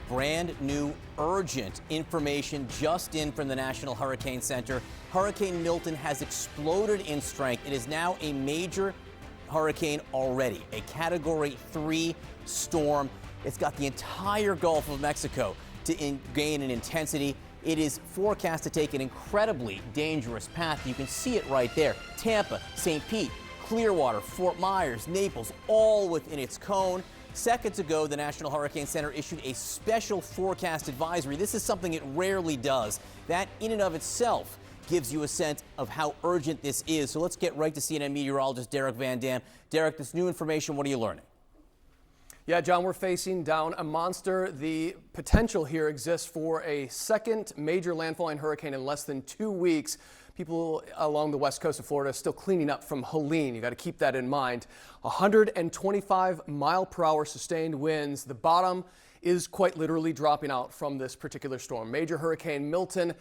brand new urgent information just in from the National Hurricane Center. Hurricane Milton has exploded in strength. It is now a major hurricane already, a Category 3 storm. It's got the entire Gulf of Mexico to gain in intensity. It is forecast to take an incredibly dangerous path. You can see it right there. Tampa, St. Pete, Clearwater, Fort Myers, Naples, all within its cone. Seconds ago, the National Hurricane Center issued a special forecast advisory. This is something it rarely does. That in and of itself gives you a sense of how urgent this is. So let's get right to CNN meteorologist Derek Van Dam. Derek, this new information, what are you learning? Yeah, John, we're facing down a monster. The potential here exists for a second major landfalling hurricane in less than 2 weeks. People along the west coast of Florida are still cleaning up from Helene. You got to keep that in mind. 125 mile per hour sustained winds. The bottom is quite literally dropping out from this particular storm. Major Hurricane Milton.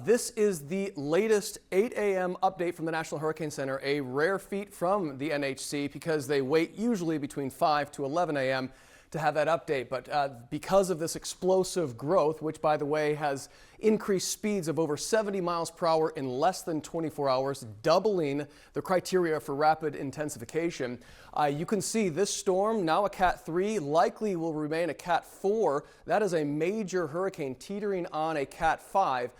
This is the latest 8 a.m. update from the National Hurricane Center, a rare feat from the NHC because they wait usually between 5 to 11 a.m. to have that update. But because of this explosive growth, which by the way has increased speeds of over 70 miles per hour in less than 24 hours, doubling the criteria for rapid intensification, you can see this storm, now a Cat 3, likely will remain a Cat 4. That is a major hurricane teetering on a Cat 5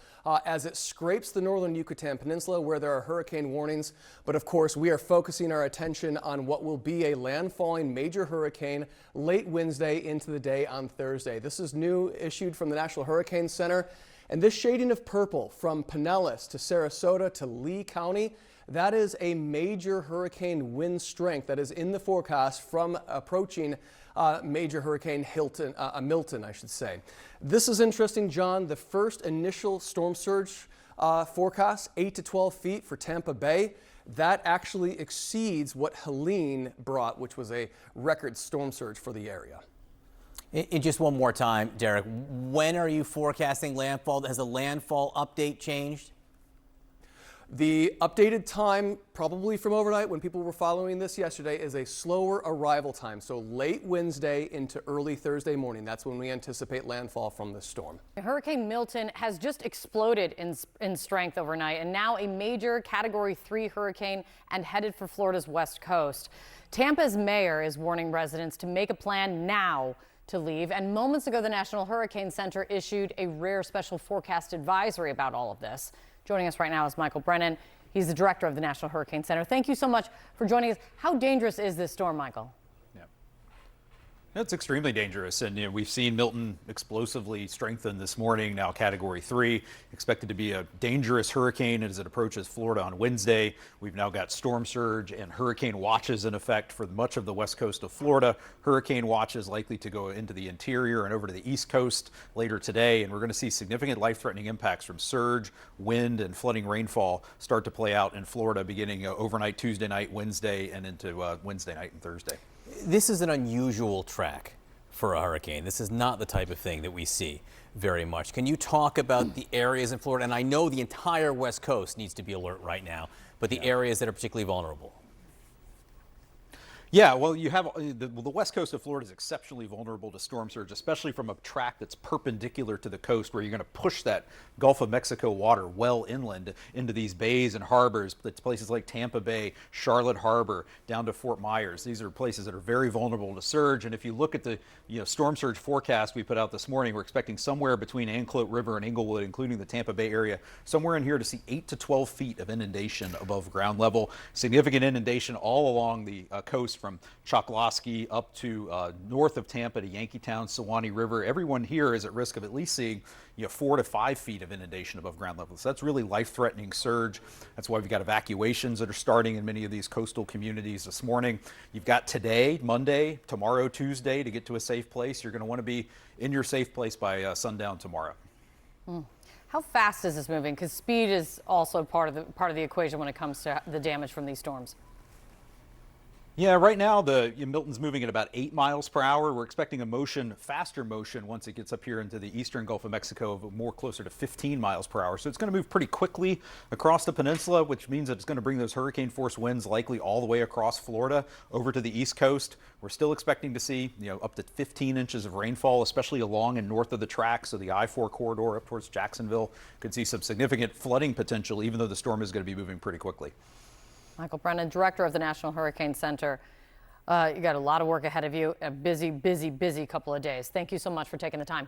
as it scrapes the northern Yucatan Peninsula where there are hurricane warnings. But of course, we are focusing our attention on what will be a landfalling major hurricane late Wednesday into the day on Thursday. This is new issued from the National Hurricane Center. And this shading of purple from Pinellas to Sarasota to Lee County, that is a major hurricane wind strength that is in the forecast from approaching major hurricane Milton, I should say. This is interesting, John. The first initial storm surge forecast, 8 to 12 feet for Tampa Bay. That actually exceeds what Helene brought, which was a record storm surge for the area. In just one more time, Derek, when are you forecasting landfall? Has the landfall update changed? The updated time, probably from overnight when people were following this yesterday, is a slower arrival time. So late Wednesday into early Thursday morning. That's when we anticipate landfall from this storm. Hurricane Milton has just exploded in strength overnight and now a major Category 3 hurricane and headed for Florida's west coast. Tampa's mayor is warning residents to make a plan now to leave. And moments ago, the National Hurricane Center issued a rare special forecast advisory about all of this. Joining us right now is Michael Brennan. He's the director of the National Hurricane Center. Thank you so much for joining us. How dangerous is this storm, Michael? It's extremely dangerous, and we've seen Milton explosively strengthen this morning, now Category 3, expected to be a dangerous hurricane as it approaches Florida on Wednesday. We've now got storm surge and hurricane watches in effect for much of the west coast of Florida. Hurricane watches likely to go into the interior and over to the east coast later today, and we're going to see significant life-threatening impacts from surge, wind, and flooding rainfall start to play out in Florida beginning overnight Tuesday night, Wednesday, and into Wednesday night and Thursday. This is an unusual track for a hurricane. This is not the type of thing that we see very much. Can you talk about the areas in Florida? And I know the entire West Coast needs to be alert right now, but the areas that are particularly vulnerable. Yeah, well, you have the west coast of Florida is exceptionally vulnerable to storm surge, especially from a track that's perpendicular to the coast where you're going to push that Gulf of Mexico water well inland into these bays and harbors. It's places like Tampa Bay, Charlotte Harbor, down to Fort Myers. These are places that are very vulnerable to surge. And if you look at the storm surge forecast we put out this morning, we're expecting somewhere between Anclote River and Inglewood, including the Tampa Bay area, somewhere in here to see 8 to 12 feet of inundation above ground level. Significant inundation all along the coast from Chokoloskee up to north of Tampa to Yankeetown, Suwannee River. Everyone here is at risk of at least seeing 4 to 5 feet of inundation above ground level. So that's really life-threatening surge. That's why we've got evacuations that are starting in many of these coastal communities this morning. You've got today, Monday, tomorrow, Tuesday to get to a safe place. You're going to want to be in your safe place by sundown tomorrow. How fast is this moving? Because speed is also part of the equation when it comes to the damage from these storms. Yeah, right now Milton's moving at about 8 miles per hour. We're expecting a faster motion once it gets up here into the eastern Gulf of Mexico, of more closer to 15 miles per hour. So it's going to move pretty quickly across the peninsula, which means that it's going to bring those hurricane force winds likely all the way across Florida over to the east coast. We're still expecting to see, up to 15 inches of rainfall, especially along and north of the track. So the I-4 corridor up towards Jacksonville could see some significant flooding potential, even though the storm is going to be moving pretty quickly. Michael Brennan, director of the National Hurricane Center. You got a lot of work ahead of you. A busy, busy, busy couple of days. Thank you so much for taking the time.